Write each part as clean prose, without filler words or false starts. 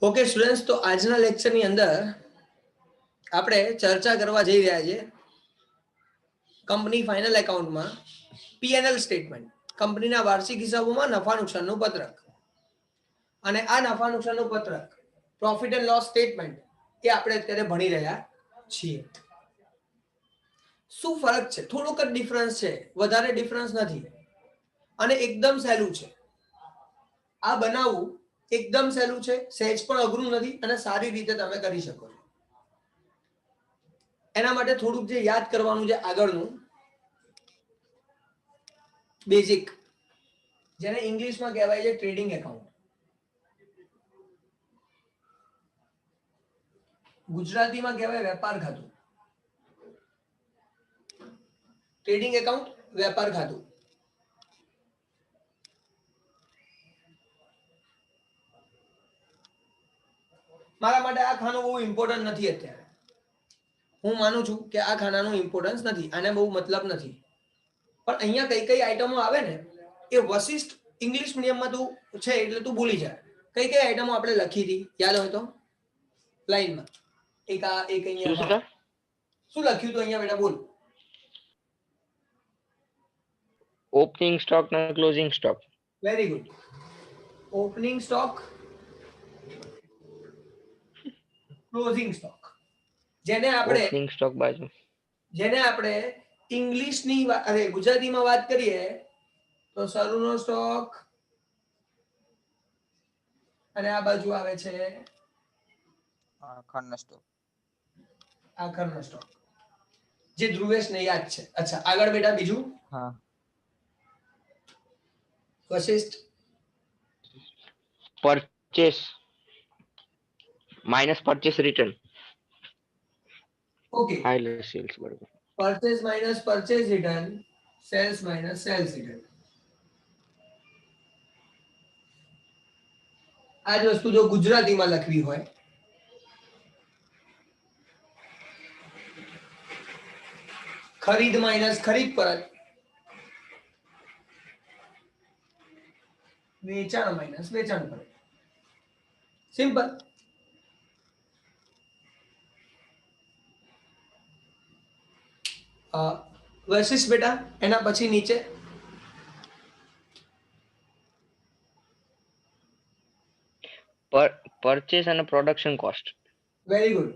Okay students, તો આજના લેક્ચરની અંદર આપણે ચર્ચા કરવા જઈ રહ્યા છીએ કંપની ફાઇનલ એકાઉન્ટમાં P&L સ્ટેટમેન્ટ, કંપનીના વાર્ષિક હિસાબોમાં નફા નુકસાનનું પત્રક. અને આ નફા નુકસાનનું પત્રક પ્રોફિટ એન્ડ લોસ સ્ટેટમેન્ટ એ આપણે અત્યારે ભણી રહ્યા છીએ. શું ફરક છે? થોડોક જ ડિફરન્સ છે, વધારે ડિફરન્સ નથી અને એકદમ સહેલું છે. આ બનાવવું એકદમ સહેલું છે, સહેજ પણ અઘરું નથી અને સારી રીતે તમે કરી શકો છો. એના માટે થોડુંક જે યાદ કરવાનું છે આગળનું બેઝિક, જેને ઇંગ્લિશમાં કહેવાય છે ટ્રેડિંગ એકાઉન્ટ, ગુજરાતીમાં કહેવાય વેપાર ખાતું. ટ્રેડિંગ એકાઉન્ટ, વેપાર ખાતું. મારા માટે આ ખાનું બહુ ઇમ્પોર્ટન્ટ નથી અત્યારે. હું માનું છું કે આ ખાનાનું ઇમ્પોર્ટન્સ નથી, આને બહુ મતલબ નથી. પણ અહીંયા કઈ કઈ આઈટમો આવે ને એ વશિષ્ઠ ઇંગ્લિશ મીડિયમમાં તું છે એટલે તું ભૂલી જા. કઈ કઈ આઈટમો આપણે લખી હતી યાદ હોય તો લાઈનમાં. એક આ એક અહીંયા શું લખ્યું તો અહીંયા બેટા બોલ. ઓપનિંગ સ્ટોક અને closing stock. Very good. Opening stock, closing stock. જેને આપણે ઇંગ્લિશની અરે ગુજરાતીમાં વાત કરીએ તો શરૂનો સ્ટોક અને આ બાજુ આવે છે આખરનો સ્ટોક. આખરનો સ્ટોક, જે ધ્રુવેશને યાદ છે. અચ્છા, આગળ બેટા બીજું. હા, Vashishtha. Purchase minus purchase return. Okay, હાઈ સેલ્સ બરોબર. Purchase minus purchase return, sales minus sales return. આ જ વસ્તુ જો ગુજરાતીમાં લખવી હોય ખરીદ માઇનસ ખરીદ પરત, વેચાણ માઇનસ વેચાણ પરત. સિમ્પલ. વશિષ્ઠ બેટા એના પછી નીચે પરચેસ અને production cost. Very good.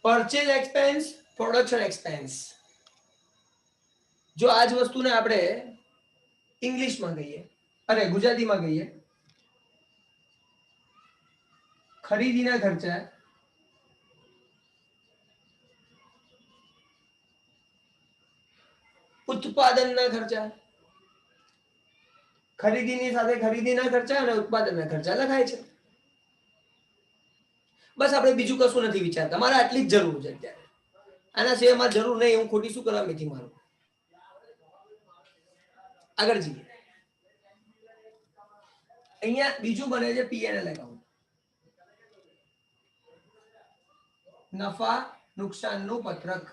Purchase expense, production expense. જો આ જ વસ્તુને આપણે ઇંગ્લિશમાં કહીએ અને ગુજરાતીમાં કહીએ ખરીદીના ખર્ચા, ઉત્પાદનના ખર્ચા. ખરીદીની સાથે ખરીદીના ખર્ચા અને ઉત્પાદનના ખર્ચા લખાય છે. બસ આપણે બીજું કશું નથી વિચારતા, મારે આટલી જ જરૂર છે અત્યારે. આના સિવાય મારે જરૂર નહીં. હું ખોટી શું કરવા મેથી મારું. આગળ જઈએ. અહીંયા બીજું બને છે P&L એકાઉન્ટ, નફા નુકસાનનું પત્રક.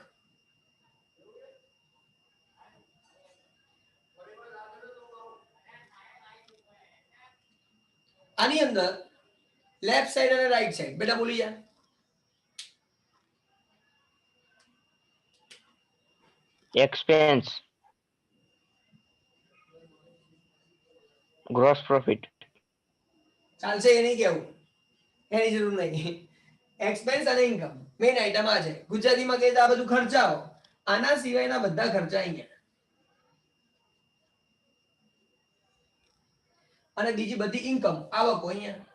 આની અંદર લેફ્ટ સાઈડ અને રાઈટ સાઈડ બેટા બોલી જા. Expense, gross profit. ચાલશે, એ નહીં કેવું, એની જરૂર નહીં. એક્સપેન્સ અને ઇન્કમ મેઇન આઈટમ આ છે. ગુજરાતીમાં કહીએ તો આ બધું ખર્ચાઓ, આના સિવાયના બધા ખર્ચા અહીંયા અને બીજી બધી ઇન્કમ આવકો અહીંયા.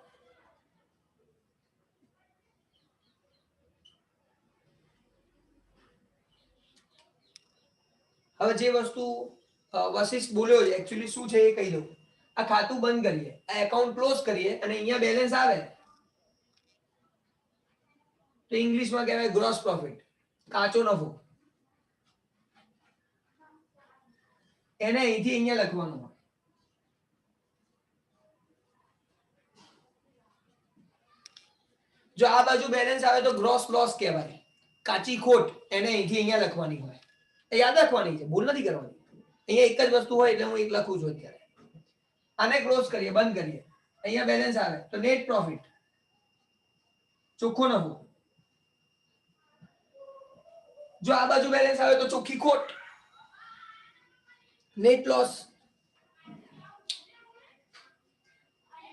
હવે જે વસ્તુ વશિષ્ઠ બોલ્યો છે એકચ્યુઅલી શું છે એ કહી દઉં. આ ખાતું બંધ કરીએ, આ એકાઉન્ટ ક્લોઝ કરીએ અને અહીંયા બેલેન્સ આવે તો ઇંગ્લિશમાં કહેવાય ગ્રોસ પ્રોફિટ, કાચો નફો. એને અહીંથી અહીંયા લખવાનું હોય. જો આ બાજુ બેલેન્સ આવે તો ગ્રોસ લોસ કહેવાય, કાચી ખોટ. એને અહીંથી અહીંયા લખવાની હોય. એ યાદ રાખવાની છે, ભૂલ નથી કરવાની. અહીંયા એક જ વસ્તુ હોય એટલે હું એક લખું છું અત્યારે. આને ક્લોઝ કરીએ, બંધ કરીએ, અહીંયા બેલેન્સ આવે તો નેટ પ્રોફિટ, ચોખ્ખો નફો. જો આ બાજુ બેલેન્સ આવે તો ચોખ્ખી ખોટ, નેટ લોસ.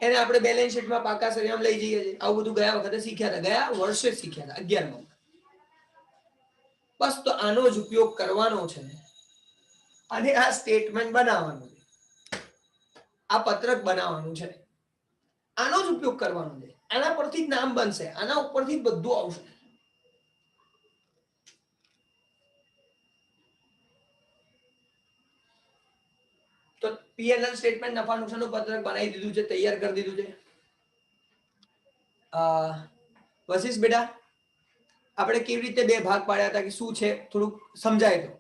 એને આપણે બેલેન્સ શીટમાં પાકા સરેઆમ લઈ જઈએ છીએ. આવું બધું ગયા વખતે શીખ્યા હતા, ગયા વર્ષે શીખ્યા હતા 11માં. બસ તો આનો જ ઉપયોગ કરવાનો છે અને આ સ્ટેટમેન્ટ બનાવવાનું છે, આ પત્રક બનાવવાનું છે, આનો જ ઉપયોગ કરવાનો છે. આના પરથી જ નામ બનશે, આના ઉપરથી જ બધું આવશે. તો પીએનએલ સ્ટેટમેન્ટ નફા નુકસાનનું પત્રક બનાવી દીધું છે, તૈયાર કરી દીધું છે. વશિષ્ઠ બેટા, આપણે કેવી રીતે બે ભાગ પાડ્યા હતા કે શું છે થોડુંક સમજાય તો.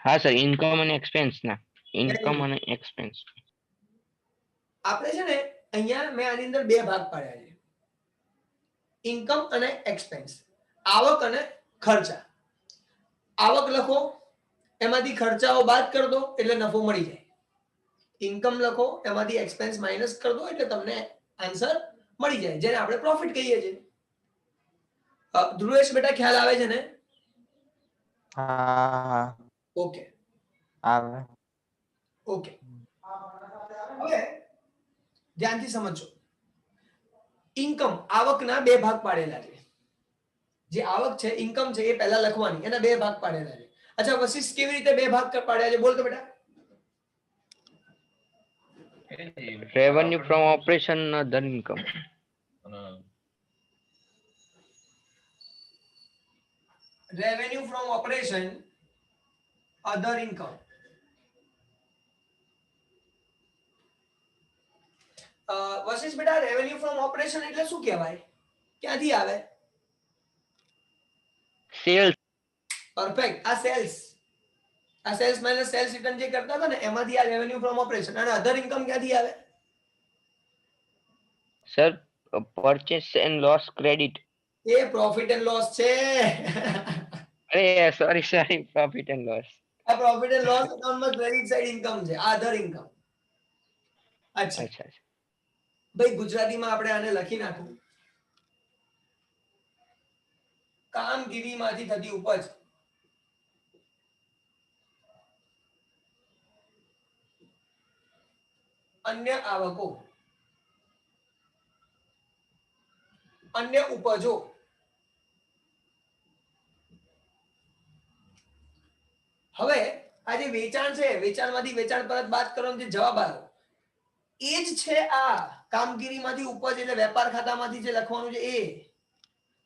હા સર, ઇન્કમ અને એક્સપેન્સ ના, ઇન્કમ અને એક્સપેન્સ. આપણે છે ને અહીંયા મેં આની અંદર બે ભાગ પાડ્યા છે, ઇન્કમ અને એક્સપેન્સ, આવક અને ખર્ચા. આવક લખો, એમાંથી ખર્ચાઓ બાદ કરી દો એટલે નફો મળી જાય. ઇન્કમ લખો, એમાંથી એક્સપેન્સ માઇનસ કરી દો એટલે તમને આન્સર મળી જાય, જેને આપણે પ્રોફિટ કહીએ છીએ. ધ્રુવેશ બેટા ખ્યાલ આવે છે ને? હા ઓકે આવે. ઓકે, હવે ધ્યાનથી સમજો. ઇન્કમ, આવકના બે ભાગ પાડેલા છે. જે આવક છે, ઇન્કમ છે, એ પહેલા લખવાની, એના બે ભાગ પાડેલા છે. અચ્છા વશિષ્ઠ, કેવી રીતે બે ભાગ પાડ્યા છે બોલ તો બેટા. Revenue from operation other income. Revenue from operation other income. Vashishtha બેટા, રેવન્યુ ફ્રોમ ઓપરેશન એટલે શું કહેવાય, ક્યાંથી આવે? સેલ્સ. પરફેક્ટ, આ સેલ્સ, આ સેલ્સ માઇનસ સેલ્સ રિટર્ન જે કરતા હતા ને એમાંથી આ રેવન્યુ ફ્રોમ ઓપરેશન. અને અધર ઇન્કમ ક્યાંથી આવે? Sir, purchase and loss credit. A profit and loss છે. અરે sorry sorry, profit and loss. આ પ્રોફિટ એન્ડ લોસ એકાઉન્ટમાં ક્રેડિટ સાઇડ ઇન્કમ છે, આ અધર ઇન્કમ. અચ્છા અચ્છા. ભાઈ, ગુજરાતીમાં આપણે આને લખી નાખું, કામગીરીમાંથી થતી ઉપજ. અન્ય આવકો, અન્ય ઉપજો. હવે આ જે વેચાણ છે, વેચાણમાંથી વેચાણ પરત બાદ કરવાનો જે જવાબ આવ્યો એ જ છે આ કામગીરીમાંથી ઉપજ, એટલે વેપાર ખાતામાંથી જે લખવાનું છે એ.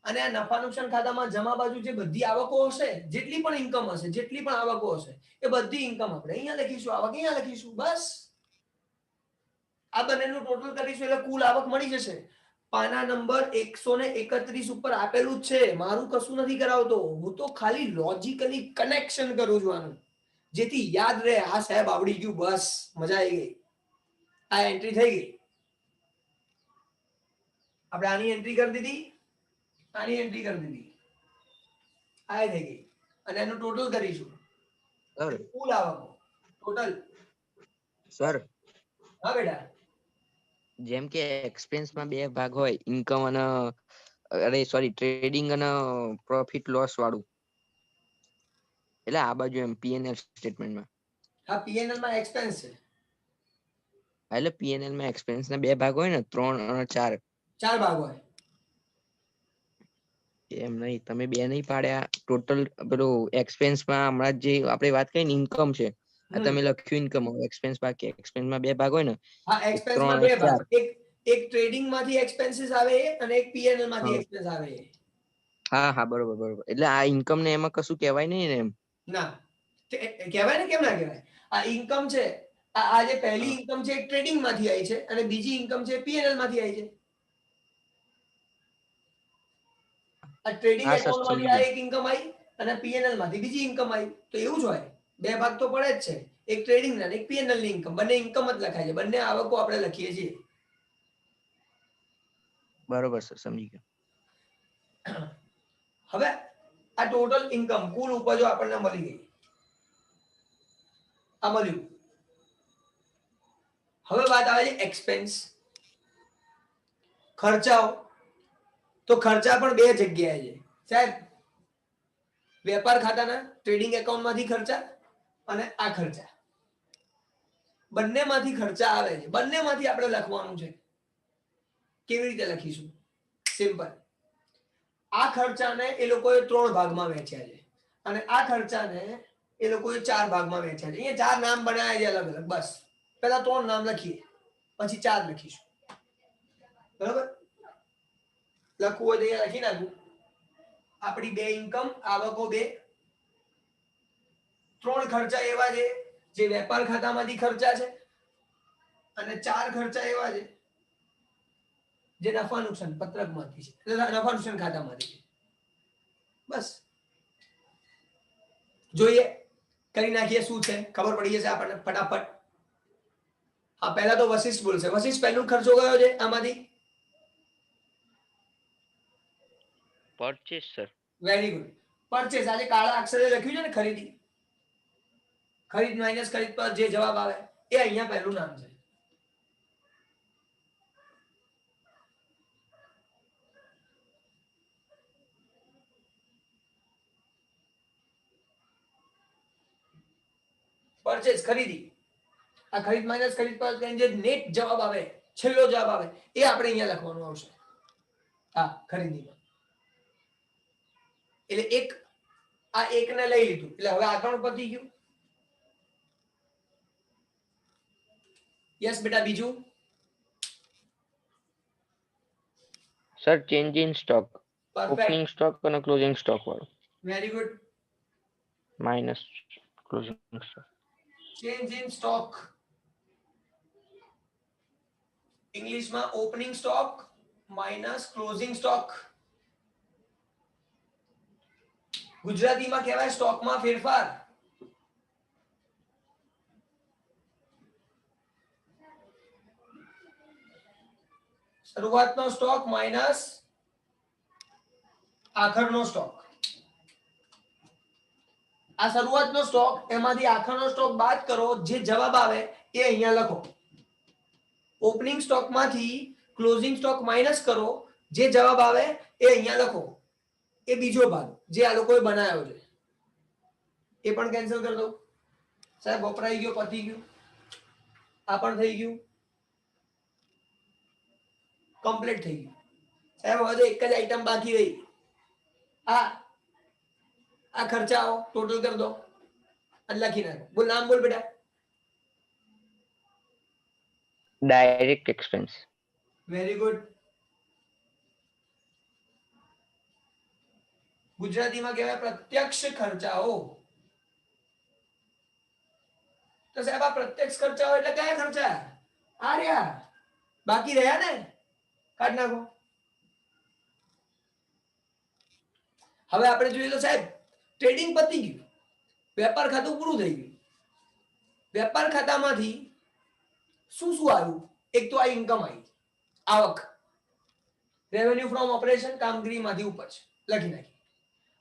અને આ નફા નુકસાન ખાતામાં જમા બાજુ જે બધી આવકો હશે, જેટલી પણ ઇન્કમ હશે, જેટલી પણ આવકો હશે, એ બધી ઇન્કમ આપણે અહીંયા લખીશું, આવક અહીંયા લખીશું. બસ આ બંનેનું ટોટલ કરીશું એટલે કુલ આવક મળી જશે. પાના નંબર 131 ઉપર આપેલું જ છે, મારું કશું નથી કરાવતો, હું તો ખાલી લોજિકલી કનેક્શન કરું છું આનું, જેથી યાદ રહે. હા સાહેબ આવડી ગયું, બસ મજા આવી ગઈ. આ એન્ટ્રી થઈ ગઈ, આપણે આની એન્ટ્રી કરી દીધી, આની એન્ટ્રી કરી દીધી, આ થઈ ગઈ. અને એનું ટોટલ કરીશું, સર કુલ આવકો ટોટલ. સર, હા બેટા, જેમ કે એક્સપેન્સ માં બે ભાગ હોય, ઇન્કમ અને અરે સોરી ટ્રેડિંગ અને પ્રોફિટ લોસ વાળું, એટલે આ બાજુ એમ પીએનએલ સ્ટેટમેન્ટમાં. હા પીએનએલ માં એક્સપેન્સ છે, એટલે પીએનએલ માં એક્સપેન્સ ના બે ભાગ હોય ને, 3 અને 4. 4 ભાગ હોય. એમ નહીં, તમે બે નહીં પાડ્યા. ટોટલ પેલું એક્સપેન્સ માં હમણાં જે આપણે વાત કરી ને ઇન્કમ છે, આ તમે લખ્યું ઇન્કમ. એક્સપેન્સ બાકી, એક્સપેન્સ માં બે ભાગ હોય ને, હા એક્સપેન્સ 3 માં અને બે ભાગ, 4. એક ટ્રેડિંગ માંથી એક્સપેન્સીસ આવે અને એક પીએનએલ માંથી હા એક્સપેન્સ આવે. હા હા, બરોબર બરોબર. એટલે આ ઇન્કમ ને એમાં કશું કહેવાય નહીં ને એમ. ના કહેવાય ને, કેમ ના કહેવાય? આ ઇન્કમ છે, આ જે પહેલી હા ઇન્કમ છે એક ટ્રેડિંગ માંથી આવી છે અને બીજી ઇન્કમ છે પીએનએલ માંથી આવી છે. આ ટ્રેડિંગ હા સર, એકાઉન્ટ માંથી સમજી આ ગયો. એક ઇન્કમ આવી અને પીએનએલ માંથી બીજી ઇન્કમ આવી. તો એવું જ હોય, બે ભાગ તો પડે જ છે, એક ટ્રેડિંગ ના એક પીએનએલ ની ઇન્કમ. બંને ઇન્કમ જ લખાય છે, બંને આવકો આપણે લખીએ છીએ. બરોબર સર, સમજી ગયો. હવે આ ટોટલ ઇન્કમ, કુલ ઉપજો આપણને મળી ગઈ. આ મળ્યું. હવે વાત આવે છે એક્સપેન્સ, ખર્ચાઓ. તો ખર્ચા પણ બે જગ્યાએ છે સાહેબ. વેપાર ખાતાના ટ્રેડિંગ એકાઉન્ટમાંથી ખર્ચા અને આ ખર્ચા બંનેમાંથી ખર્ચા આવે છે. બંનેમાંથી આપણે લખવાનું છે. કેવી રીતે લખીશું? સિમ્પલ. આ ખર્ચાને એ લોકોએ 3 ભાગમાં વહેંચ્યા છે અને આ ખર્ચાને એ લોકોએ 4 ભાગમાં વહેંચ્યા છે. અહીંયા 4 નામ બનાવ્યા છે અલગ અલગ. બસ પહેલા 3 નામ લખીએ પછી 4 લખીશું. બરાબર? લખવું હોય તો અહીંયા લખી નાખું. આપણી 2 ઇન્કમ, આવકો 2. 3 ખર્ચા એવા છે જે વેપાર ખાતામાંથી ખર્ચા છે અને 4 ખર્ચા એવા છે જે નફા નુકસાન પત્રકમાંથી છે, એટલે નફા નુકસાન ખાતામાંથી છે. બસ જોઈએ, કરી નાખીએ શું છે, ખબર પડી જશે આપણને ફટાફટ. હા, પહેલા તો વશિષ્ઠ બોલશે. વશિષ્ઠ પહેલો ખર્ચો કયો છે આમાંથી? Purchase sir. Very good. Purchase. આજે કાળા અક્ષરે લખ્યું છે ને ખરીદી. ખરીદ માઇનસ ખરીદ પર જે જવાબ આવે એ અહીંયા પહેલું નામ છે. પરચેસ ખરીદી. આ ખરીદ માઇનસ ખરીદ પર જે નેટ જવાબ આવે, છેલ્લો જવાબ આવે એ આપણે અહીંયા લખવાનું આવશે. હા, ખરીદીમાં. એટલે એક આ એકને લઈ લીધું એટલે હવે આ 3 પતી ગયું. યસ બેટા. બીજું sir change in stock, perfect. Opening stock અને ક્લોઝિંગ સ્ટોક વાળું. Very good. Minus closing stock. Change in stock. ઇંગ્લિશમાં opening stock minus closing stock. ગુજરાતીમાં કહેવાય સ્ટોકમાં ફેરફાર. શરૂઆતનો સ્ટોક માઇનસ આખરનો સ્ટોક. આ શરૂઆતનો સ્ટોક, એમાંથી આખરનો સ્ટોક બાદ કરો, જે જવાબ આવે એ અહીંયા લખો. ઓપનિંગ સ્ટોકમાંથી ક્લોઝિંગ સ્ટોક માઇનસ કરો, જે જવાબ આવે એ અહીંયા લખો. એ બીજો ભાગ જે આ લોકોએ બનાવ્યો છે એ પણ કેન્સલ કરી દો. સાહેબ વપરાઈ ગયો, પતી ગયું. આ પણ થઈ ગયું, કમ્પ્લીટ થઈ ગયું. સાહેબ હવે તો એક જ આઈટમ બાકી રહી. આ ખર્ચાઓ ટોટલ કરી દો અને લખી નાખો. બોલ, નામ બોલ બેટા. Direct expense. Very good. ગુજરાતીમાં કહેવાય પ્રત્યક્ષ ખર્ચાઓ. તો સાહેબ આ પ્રત્યક્ષ ખર્ચાઓ એટલે કયા ખર્ચા? આ રહ્યા, બાકી રહ્યા ને, કાઢ નાખો. હવે આપણે જોઈએ તો સાહેબ ટ્રેડિંગ પતી ગયું, વેપાર ખાતું પૂરું થઈ ગયું. વેપાર ખાતામાંથી શું શું આવ્યું? એક તો આ ઇન્કમ આવી, આવક, રેવન્યુ ફ્રોમ ઓપરેશન, કામગીરીમાંથી ઉપજ લખી નાખી.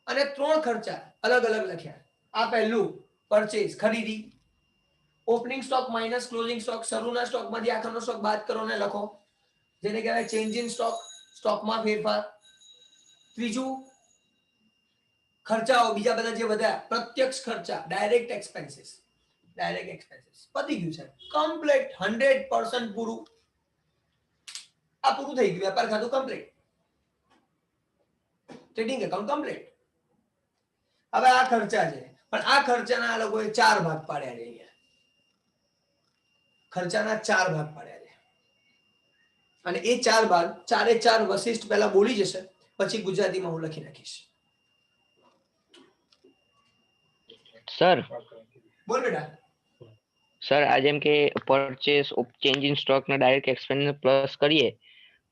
અને 3 ખર્ચા અલગ અલગ લખ્યા. આ પહેલું પરચેસ, ખરીદી. Opening stock minus closing stock, શરૂના સ્ટોકમાંથી આખરનો સ્ટોક બાદ કરો ને લખો, જેને કહેવાય ચેન્જ ઇન સ્ટોક, સ્ટોકમાં ફેરફાર. ત્રીજું ખર્ચાઓ બીજા બધા જે વધ્યા, પ્રત્યક્ષ ખર્ચા, ડાયરેક્ટ એક્સપેન્સીસ. ડાયરેક્ટ એક્સપેન્સીસ પતી ગયું છે, કમ્પ્લીટ 100% પૂરું. આ પૂરું થઈ ગયું. વેપાર ખાતું કમ્પ્લીટ, ટ્રેડિંગ એકાઉન્ટ કમ્પ્લીટ. હવે આ ખર્ચા છે, પણ આ ખર્ચાના આ લોકોએ 4 ભાગ પાડ્યા છે. અહીંયા ખર્ચાના 4 ભાગ પાડ્યા છે અને એ 4 ભાગ 4 વશિષ્ઠ પહેલા બોલી જશે, પછી ગુજરાતીમાં હું લખી નાખીશ. સર બોલ બેટા. સર આ જેમ કે પરચેસ, ચેન્જ ઇન સ્ટોક ને ડાયરેક્ટ એક્સપેન્સ પ્લસ કરીએ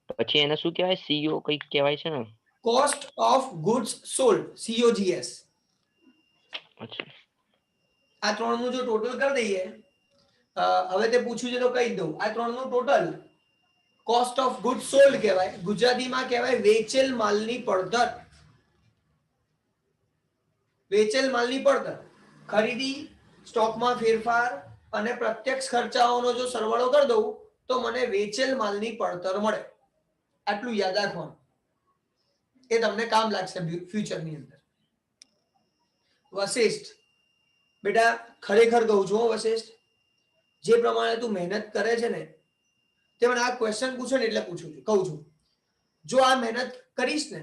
પછી એને શું કહેવાય? સીઓ કંઈક કહેવાય છે ને? Cost of goods sold, COGS. અચ્છા. આ 3 નું જો ટોટલ કરી દઈએ, હવે તે પૂછ્યું છે તો કહી દઉં. આ 3 નું total cost of goods sold કહેવાય. ગુજરાતીમાં કહેવાય વેચેલ માલની પડતર. વેચેલ માલની પડતર. ખરીદી સ્ટોકમાં ફેરફાર અને પ્રત્યક્ષ ખર્ચાઓનો જો સરવાળો કરી દઉં તો મને વેચેલ માલની પડતર મળે. આટલું યાદ રાખવાનું, એ તમને કામ લાગશે ફ્યુચરની અંદર. વશિષ્ઠ બેટા ખરેખર કહું છું વશિષ્ઠ, જે પ્રમાણે તું મહેનત કરે છે ને તે મને આ ક્વેશ્ચન પૂછે ને એટલે પૂછું છું, કહું છું, જો આ મહેનત કરીશ ને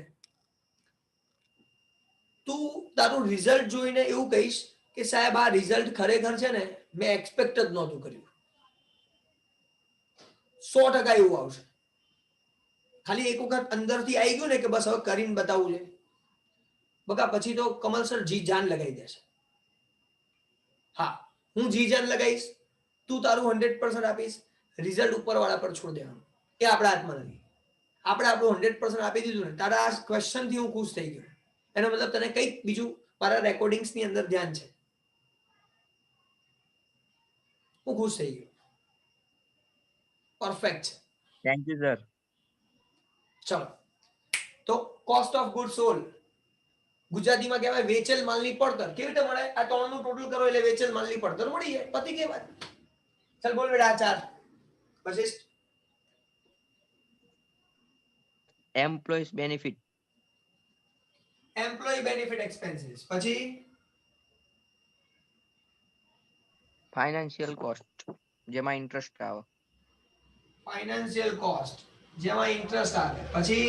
તું તારું રિઝલ્ટ જોઈને એવું કહીશ કે સાહેબ આ રિઝલ્ટ ખરેખર છે ને મેં એક્સપેક્ટ જ નહોતું કર્યું. 100% એવું આવશે. ખાલી એક વખત અંદરથી આવી ગયું ને કે બસ હવે કરીને બતાવવું છે બકા, પછી તો કમલ સર જી જાન લગાવી દેશે. હા, હું જી જાન લગાવીશ, તું તારું 100% આપીશ, રિઝલ્ટ ઉપરવાળા પર છોડ દેવાનું, એ આપણા હાથમાં નથી. આપણે આપણું 100% આપી દીધું ને, તારા આ ક્વેશ્ચન થી હું ખુશ થઈ ગયો. એનો મતલબ તને કંઈક બીજું મારા રેકોર્ડિંગ્સ ની અંદર ધ્યાન છે, હું ખુશ થઈ ગયો. પરફેક્ટ છે. Thank you sir. ચલો, તો કોસ્ટ ઓફ ગુડ સોલ્ડ ગુજરાતીમાં કહેવાય વેચેલ માલની પડતર. કેવી રીતે મળે? આ ત્રણનું ટોટલ કરો એટલે વેચેલ માલની પડતર મળી જાય. પતી ગઈ વાત. ચાલ બોલ બેટા આ 4. Vashishtha employees benefit. Employee benefit expenses. પછી ફાઇનાન્શિયલ કોસ્ટ, જેમાં ઇન્ટરેસ્ટ આવે. ફાઇનાન્શિયલ કોસ્ટ, જેમાં ઇન્ટરેસ્ટ આવે. પછી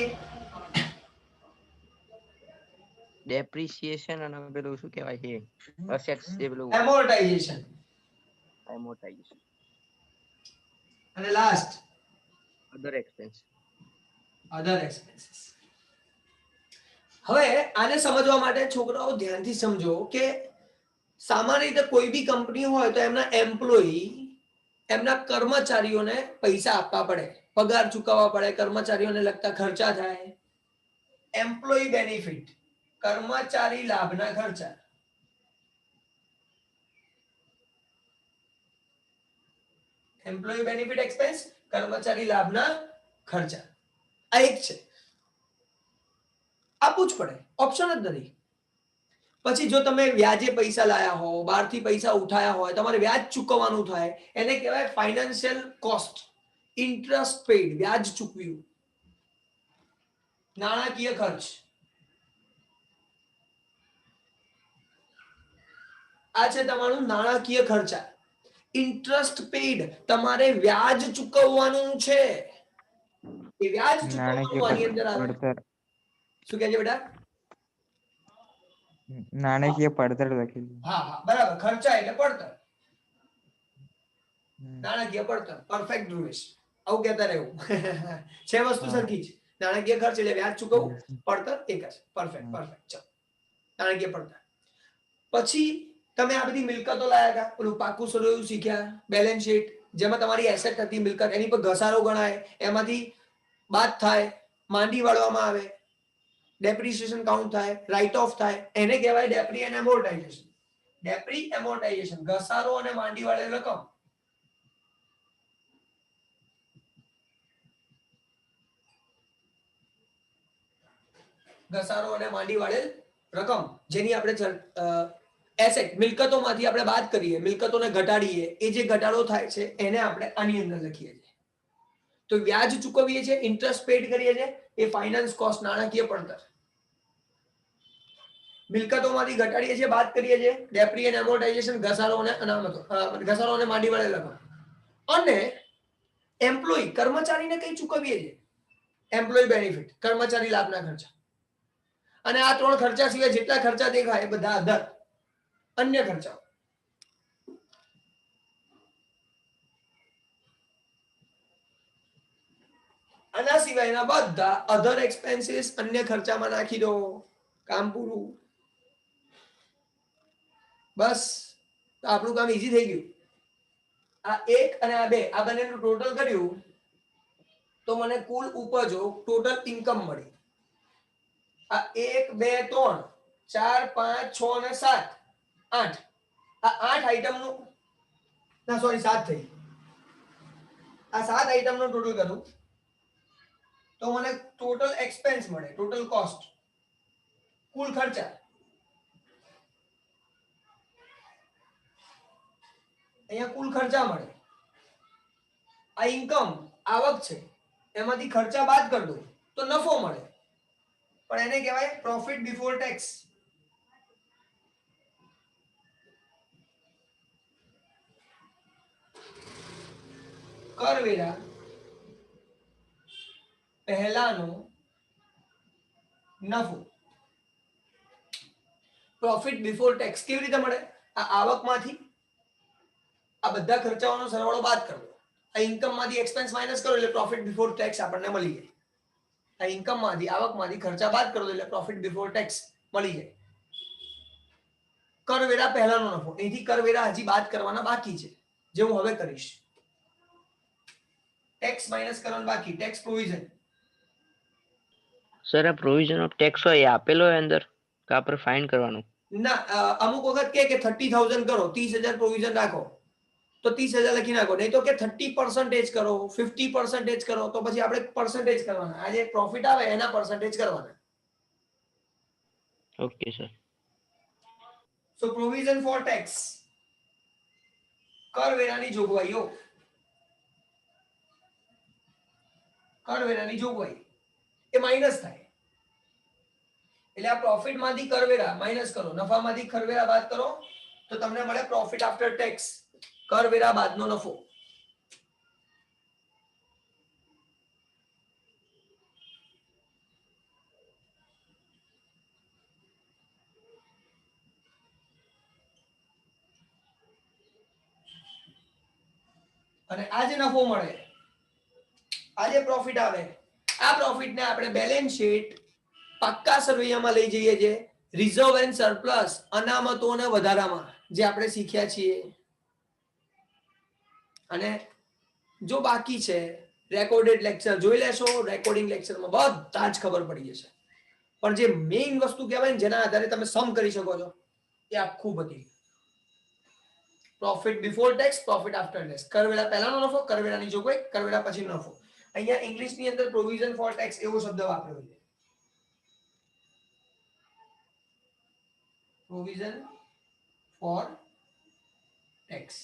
ડેપ્રિસિએશન અને પેલું શું કહેવાય છે, અસેટ્સ જે પેલું એમોર્ટાઇઝેશન. એમોર્ટાઇઝેશન. અને લાસ્ટ અધર એક્સપેન્સ. અધર એક્સપેન્સીસ. હવે આને સમજવા માટે છોકરાઓ ધ્યાનથી સમજો કે સામાન્ય રીતે કોઈ બી કંપની હોય તો એમના એમ્પ્લોયી, એમના કર્મચારીઓને પૈસા આપવા પડે, પગાર ચૂકવવા પડે, કર્મચારીઓને લગતા ખર્ચા થાય. એમ્પ્લોયી બેનિફિટ, કર્મચારી લાભના ખર્ચા. એમ્પ્લોયી બેનિફિટ એક્સપેન્સ, કર્મચારી લાભના ખર્ચા. આ એક છે, આપવું જ પડે, ઓપ્શન જ નથી. પછી જો તમે વ્યાજે પૈસા લાયા હો, બહારથી પૈસા ઉઠાયા હોય, તમારે વ્યાજ ચૂકવવાનું થાય, એને કહેવાય ફાઇનાન્શિયલ કોસ્ટ. ઇન્ટરેસ્ટ પેઇડ, વ્યાજ ચૂકવ્યું. નાણાકીય ખર્ચ, આ છે તમારું નાણાકીય ખર્ચા. ઇન્ટરેસ્ટ પેઇડ, તમારે વ્યાજ ચૂકવવાનું છે, એ વ્યાજ ચૂકવવાનું આની અંદર આવે. શું કહે છે બેટા? નાણાકીય પડતર લખેલું. હા હા બરાબર, ખર્ચા એટલે પડતર. નાણાકીય પડતર. પરફેક્ટ ધ્રુવેશ, આવું કહેતા રહેવું. છે વસ્તુ સરખી જ. નાણાકીય ખર્ચ એટલે વ્યાજ ચૂકવવું, પડતર એક જ. Perfect perfect. ચલો, નાણાકીય પડતર. પછી તમે આ બધી મિલકતો લાયા હતા, પેલું પાકું સરવૈયું શીખ્યા, બેલેન્સ શીટ, જેમાં તમારી એસેટ હતી મિલકત, એની પર ઘસારો ગણાય, એમાંથી બાદ થાય, માંડી વાળવામાં આવે, ડેપ્રિસિએશન કાઉન્ટ થાય, રાઇટ ઓફ થાય, એને કહેવાય ડેપ્રી એન્ડ એમોર્ટાઇઝેશન. ડેપ્રી એમોર્ટાઇઝેશન, ઘસારો અને માંડી વાળેલ રકમ. ઘસારો અને માંડી વાળેલ રકમ, જેની આપણે એસેટ મિલકતોમાંથી આપણે બાદ કરીએ, મિલકતોને ઘટાડીએ, એ જે ઘટાડો થાય છે એને આપણે આની અંદર લખીએ છીએ. તો વ્યાજ ચૂકવીએ છીએ, ઇન્ટરેસ્ટ પેડ કરીએ છીએ, એ ફાઇનાન્સ કોસ્ટ, નાણાકીય પડતર. મિલકતોમાંથી ઘટાડીએ છીએ, બાદ કરીએ છીએ, ડેપ્રી એન્ડ એમોર્ટાઇઝેશન, ઘસારો અને અનામતો, ઘસારો અને માંડી વાળેલ રકમ. અને એમ્પ્લોયી, કર્મચારીને કઈ ચૂકવીએ છીએ, એમ્પ્લોયી બેનિફિટ, કર્મચારી લાભના ખર્ચા. અને આ ત્રણ ખર્ચા સિવાય જેટલા ખર્ચા દેખાય એ બધા અધર, અન્ય ખર્ચાઓ. આના સિવાયના બધા અધર એક્સપેન્સીસ, અન્ય ખર્ચામાં નાખી દો, કામ પૂરું. બસ, તો આપણું કામ ઈઝી થઈ ગયું. આ 1 અને આ 2, આ બંનેનું ટોટલ કર્યું તો મને કુલ ઉપજો, ટોટલ ઇન્કમ મળી. આ 1 2 3 4 5 6 અને 7 8, આ 8 આઈટમનું, ના સોરી 7 થઈ, આ 7 આઈટમનું ટોટલ કરું તો મને ટોટલ એક્સપેન્સ મળે, ટોટલ કોસ્ટ, કુલ ખર્ચા. અહીંયા કુલ ખર્ચા મળે, આ ઇન્કમ આવક છે, એમાંથી ખર્ચા બાદ કરી દો તો નફો મળે, પણ એને કહેવાય પ્રોફિટ બિફોર ટેક્સ. કરવેરા પહેલાનો નફો, પ્રોફિટ બિફોર ટેક્સ કેવી રીતે મળે? આ આવકમાંથી આ બધા ખર્ચાઓનો સરવાળો બાદ કરો, આ ઇન્કમ માંથી એક્સપેન્સ માઇનસ કરો એટલે પ્રોફિટ બિફોર ટેક્સ આપણને મળી જાય. આ ઇન્કમ માંથી આવકમાંથી ખર્ચા બાદ કરો એટલે પ્રોફિટ બિફોર ટેક્સ મળી જાય. કરવેરા પહેલાનો નફો, અહીંથી કરવેરા હજી બાદ કરવાના બાકી છે, જે હું હવે કરીશ. ટેક્સ માઇનસ કરવાનું બાકી, ટેક્સ પ્રોવિઝન. સર આ પ્રોવિઝન ઓફ ટેક્સ હોય એ આપેલો હોય અંદર કે આપણે ફાઇન કરવાનું? ના, અમુક વખત કે 30,000 કરો, 30,000 પ્રોવિઝન રાખો તો 30,000 લખી નાખો, નહીં તો કે 30% કરો, 50% કરો, તો પછી આપણે પર્સન્ટેજ કરવાના, આ જે પ્રોફિટ આવે એના પર્સન્ટેજ કરવાના. Okay sir. So provision for tax, કરવેરાની જોગવાઈઓ, કરવેરાની જોગવાઈ એ માઇનસ થાય એટલે આ પ્રોફિટ માંથી કરવેરા માઇનસ કરો, નફામાંથી કરવેરા બાદ કરો તો તમને મળે પ્રોફિટ આફ્ટર ટેક્સ, કરવેરા બાદનો નફો. અને આ જે નફો મળે, આ જે પ્રોફિટ આવે, આ પ્રોફિટ ને આપણે બેલેન્સ શીટ પાક્કા સરવૈયામાં લઈ જઈએ છીએ, રિઝર્વ એન્ડ સરપ્લસ, અનામતો અને વધારામાં, જે આપણે શીખ્યા છીએ. અને જો બાકી છે રેકોર્ડેડ લેક્ચર જોઈ લેશો, રેકોર્ડિંગ લેક્ચરમાં બધા જ ખબર પડી જશે, પણ જે મેઇન વસ્તુ કહેવાય ને જેના આધારે તમે સમ કરી શકો છો એ આખું બધી. Profit before tax, profit after tax, કરવેરા પહેલાનો નફો, કરવેરાની જોગવાઈ, કરવેરા પછીનો નફો. અહીંયા ઇંગ્લિશની અંદર પ્રોવિઝન ફોર ટેક્સ એવો શબ્દ વાપર્યો છે, પ્રોવિઝન ફોર ટેક્સ.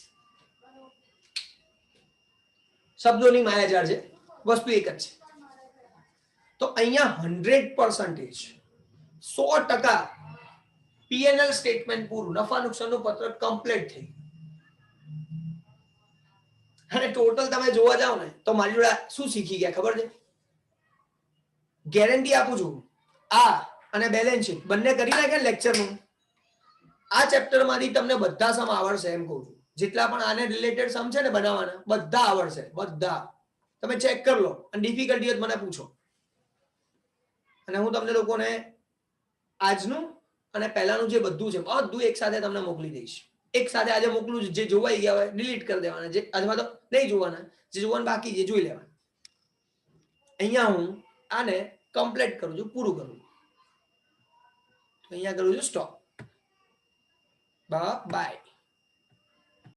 શબ્દોની માયાજાળ છે, વસ્તુ એક જ છે. તો અહીંયા 100%, 100% પીએનએલ સ્ટેટમેન્ટ પૂરું, નફા નુકસાનનું પત્રક કમ્પ્લીટ થઈ. અને ટોટલ તમે જોવા જાવ ને તો મારી જોડે શું શીખી ગયા ખબર છે? ગેરંટી આપું છું, આ અને બેલેન્સ શીટ બંને કરી નાખે લેક્ચરનું, આ ચેપ્ટર માંથી તમને બધા સમ આવડશે એમ કહું છું. જેટલા પણ આને રિલેટેડ સમ છે ને બનાવવાના, બધા આવડશે, બધા. તમે ચેક કરી લો અને ડિફિકલ્ટી જ મને પૂછો, અને હું તમને લોકોને આજનું અને પહેલાનું જે બધું છે બધું એક સાથે તમને મોકલી દઈશ. એક સાથે આજે મોકલું, જે જોવાઈ ગયા હોય ડિલીટ કરી દેવાના, જે અથવા તો નહીં જોવાના, જે જોવાનું બાકી છે જોઈ લેવાના. અહીંયા હું આને કમ્પ્લીટ કરું છું, પૂરું કરું છું. અહીંયા કરું છું સ્ટોપ. બાય.